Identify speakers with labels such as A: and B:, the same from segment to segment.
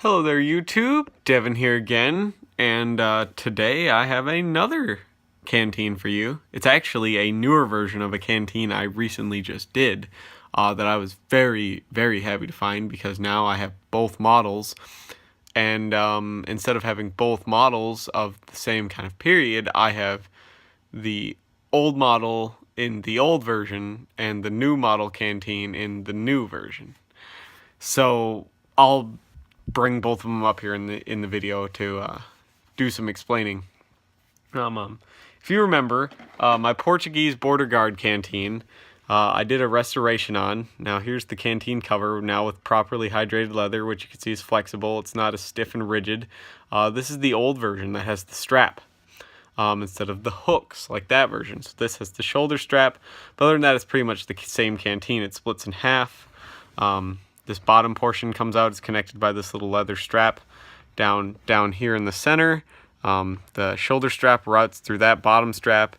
A: Hello there, YouTube. Devin here again, and today I have another canteen for you. It's actually a newer version of a canteen I recently just did that I was very, very happy to find because now I have both models. And instead of having both models of the same kind of period, I have the old model in the old version and the new model canteen in the new version. So I'll bring both of them up here in the video to do some explaining. If you remember, my Portuguese border guard canteen, I did a restoration on. Now here's the canteen cover now with properly hydrated leather, which you can see is flexible. It's not as stiff and rigid. This is the old version that has the strap instead of the hooks like that version. So this has the shoulder strap, but other than that, it's pretty much the same canteen. It splits in half. This bottom portion comes out, it's connected by this little leather strap down here in the center. The shoulder strap routes through that bottom strap,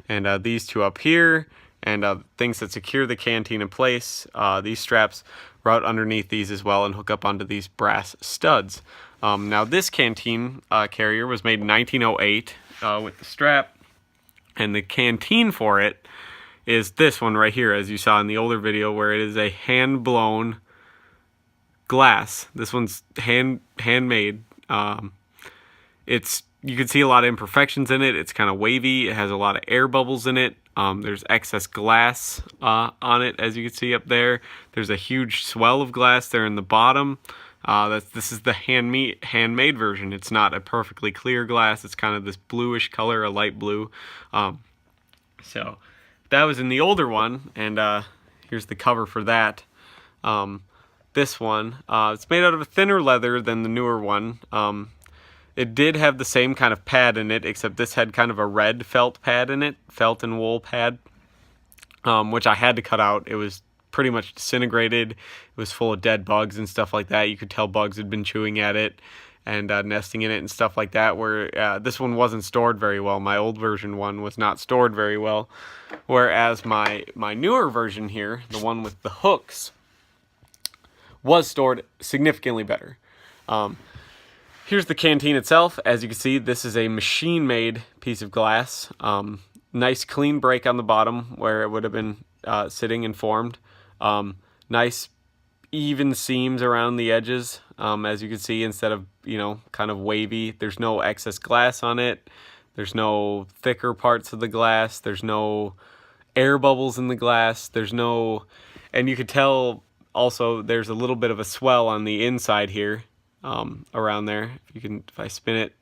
A: and these two up here, and things that secure the canteen in place, these straps route underneath these as well and hook up onto these brass studs. Now this canteen carrier was made in 1908 with the strap, and the canteen for it is this one right here, as you saw in the older video, where it is a hand-blown glass. This one's handmade. You can see a lot of imperfections in it. It's kind of wavy. It has a lot of air bubbles in it. There's excess glass on it, as you can see up there. There's a huge swell of glass there in the bottom. This is the handmade version. It's not a perfectly clear glass. It's kind of this bluish color, a light blue. So that was in the older one, and here's the cover for that. This one, it's made out of a thinner leather than the newer one. It did have the same kind of pad in it, except this had kind of a red felt pad in it, felt and wool pad, which I had to cut out. It was pretty much disintegrated. It was full of dead bugs and stuff like that. You could tell bugs had been chewing at it and nesting in it and stuff like that, where this one wasn't stored very well. My old version one was not stored very well, whereas my newer version here, the one with the hooks, was stored significantly better. Here's the canteen itself. As you can see, this is a machine-made piece of glass. Nice clean break on the bottom where it would have been sitting and formed. Nice even seams around the edges, as you can see, instead of, kind of wavy. There's no excess glass on it. There's no thicker parts of the glass. There's no air bubbles in the glass. And you could tell also there's a little bit of a swell on the inside here, around there. If I spin it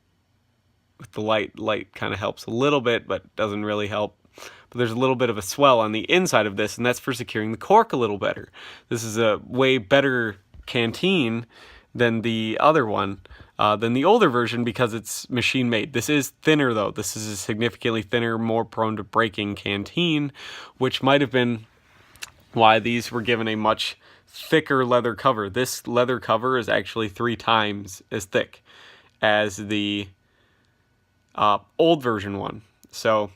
A: with the light kind of helps a little bit, but doesn't really help. But there's a little bit of a swell on the inside of this, and that's for securing the cork a little better. This is a way better canteen than the other one, than the older version, because it's machine made. This is thinner though. This is a significantly thinner, more prone to breaking canteen, which might have been why these were given a much thicker leather cover. This leather cover is actually 3 times as thick as the old version one. So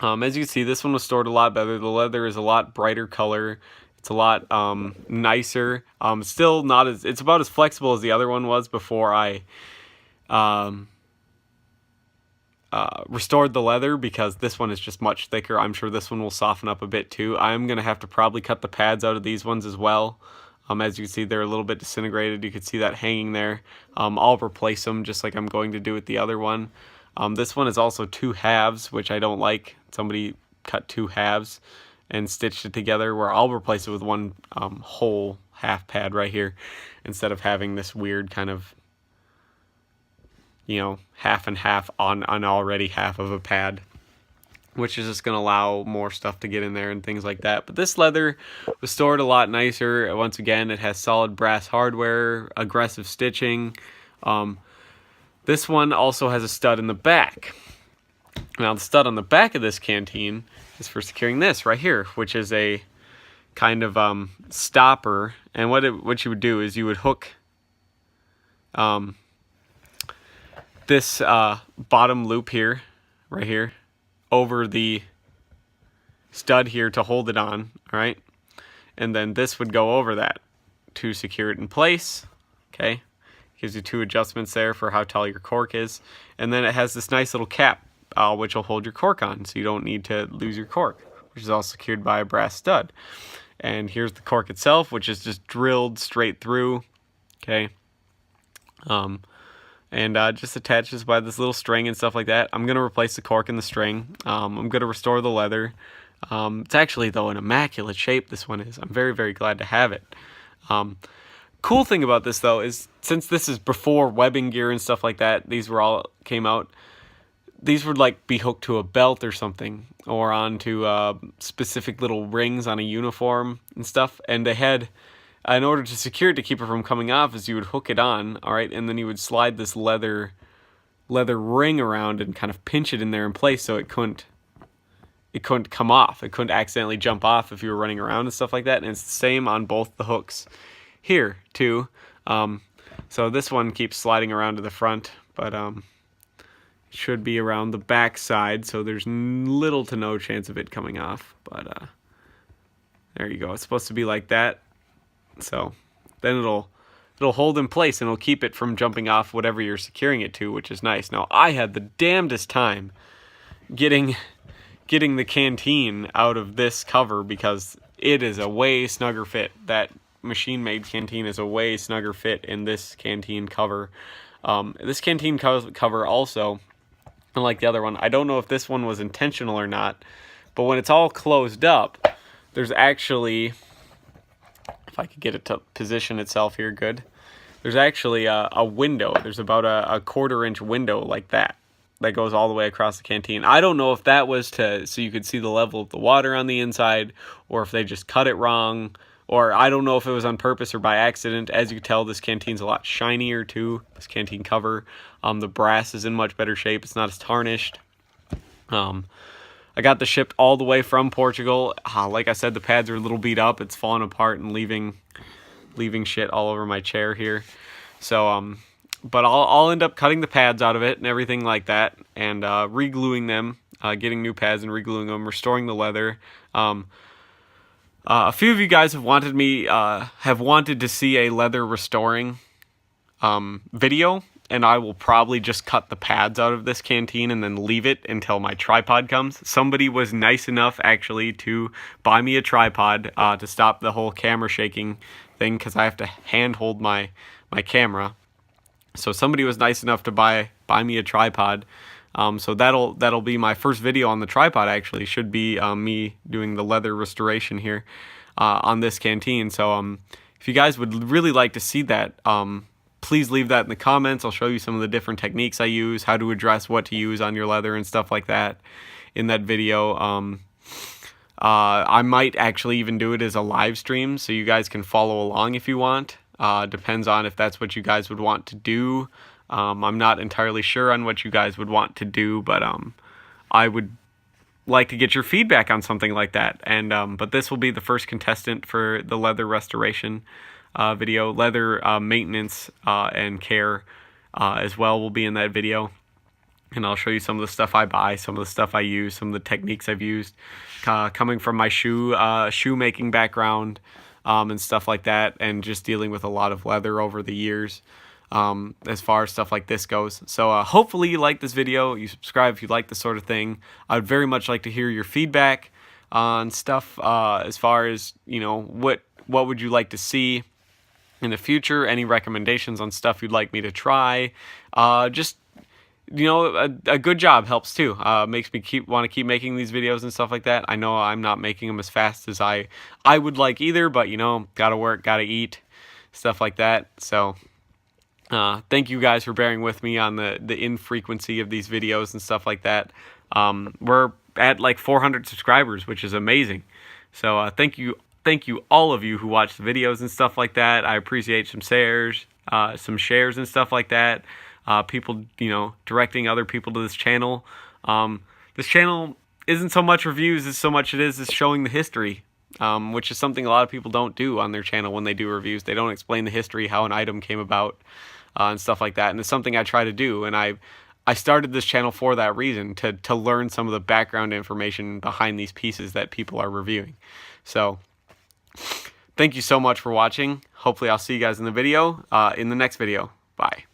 A: as you can see, this one was stored a lot better. The leather is a lot brighter color. It's a lot nicer. Still not as, it's about as flexible as the other one was before I restored the leather, because this one is just much thicker. I'm sure this one will soften up a bit too. I'm going to have to probably cut the pads out of these ones as well. As you can see, they're a little bit disintegrated. You can see that hanging there. I'll replace them just like I'm going to do with the other one. This one is also 2 halves, which I don't like. Somebody cut 2 halves and stitched it together, where I'll replace it with one whole half pad right here, instead of having this weird kind of, half and half on already half of a pad, which is just going to allow more stuff to get in there and things like that. But this leather was stored a lot nicer. Once again, it has solid brass hardware, aggressive stitching. This one also has a stud in the back. Now the stud on the back of this canteen is for securing this right here, which is a kind of stopper. And what you would do is you would hook this bottom loop here, right here, over the stud here to hold it on, all right? And then this would go over that to secure it in place, okay? Gives you 2 adjustments there for how tall your cork is. And then it has this nice little cap, which will hold your cork on, so you don't need to lose your cork, which is all secured by a brass stud. And here's the cork itself, which is just drilled straight through. Okay. Just attaches by this little string and stuff like that. I'm going to replace the cork and the string. I'm going to restore the leather. It's actually, though, in immaculate shape, this one is. I'm very, very glad to have it. Cool thing about this, though, is since this is before webbing gear and stuff like that, these were all came out, these would like be hooked to a belt or something, or onto specific little rings on a uniform and stuff. And they had, in order to secure it, to keep it from coming off, is you would hook it on, all right, and then you would slide this leather ring around and kind of pinch it in there in place so it couldn't come off. It couldn't accidentally jump off if you were running around and stuff like that. And it's the same on both the hooks here too. So this one keeps sliding around to the front, but it should be around the back side, so there's little to no chance of it coming off. But there you go. It's supposed to be like that. So then it'll hold in place and it'll keep it from jumping off whatever you're securing it to, which is nice. Now, I had the damnedest time getting the canteen out of this cover because it is a way snugger fit. That machine-made canteen is a way snugger fit in this canteen cover. This canteen cover also, unlike the other one, I don't know if this one was intentional or not, but when it's all closed up, there's actually, if I could get it to position itself here good, there's actually a window. There's about a 1/4 inch window like that goes all the way across the canteen. I don't know if that was so you could see the level of the water on the inside, or if they just cut it wrong, or I don't know if it was on purpose or by accident. As you can tell, this canteen's a lot shinier too, this canteen cover. The brass is in much better shape. It's not as tarnished. I got this shipped all the way from Portugal. Like I said, the pads are a little beat up. It's falling apart and leaving shit all over my chair here. So, but I'll end up cutting the pads out of it and everything like that, and re-gluing them, getting new pads and re-gluing them, restoring the leather. A few of you guys have wanted to see a leather restoring video, and I will probably just cut the pads out of this canteen and then leave it until my tripod comes. Somebody was nice enough actually to buy me a tripod to stop the whole camera shaking thing, because I have to hand hold my camera. So somebody was nice enough to buy me a tripod. So that'll be my first video on the tripod. Actually, should be me doing the leather restoration here on this canteen. So if you guys would really like to see that, please leave that in the comments. I'll show you some of the different techniques I use, how to address what to use on your leather and stuff like that in that video. I might actually even do it as a live stream, so you guys can follow along if you want. Depends on if that's what you guys would want to do. I'm not entirely sure on what you guys would want to do, but I would like to get your feedback on something like that. And but this will be the first contestant for the leather restoration video. Leather maintenance and care as well will be in that video. And I'll show you some of the stuff I buy, some of the stuff I use, some of the techniques I've used, coming from my shoemaking background and stuff like that, and just dealing with a lot of leather over the years. As far as stuff like this goes. So hopefully you like this video, you subscribe if you like this sort of thing. I would very much like to hear your feedback on stuff as far as, you know, what would you like to see in the future, any recommendations on stuff you'd like me to try. Just, you know, a good job helps too. Makes me want to keep making these videos and stuff like that. I know I'm not making them as fast as I would like either, but, you know, gotta work, gotta eat, stuff like that. So thank you guys for bearing with me on the infrequency of these videos and stuff like that. We're at like 400 subscribers, which is amazing. So thank you all of you who watch the videos and stuff like that. I appreciate some shares and stuff like that. People, you know, directing other people to this channel. This channel isn't so much reviews as so much it is showing the history. Which is something a lot of people don't do on their channel when they do reviews. They don't explain the history, how an item came about, and stuff like that. And it's something I try to do. And I started this channel for that reason, to learn some of the background information behind these pieces that people are reviewing. So thank you so much for watching. Hopefully I'll see you guys in the next video. Bye.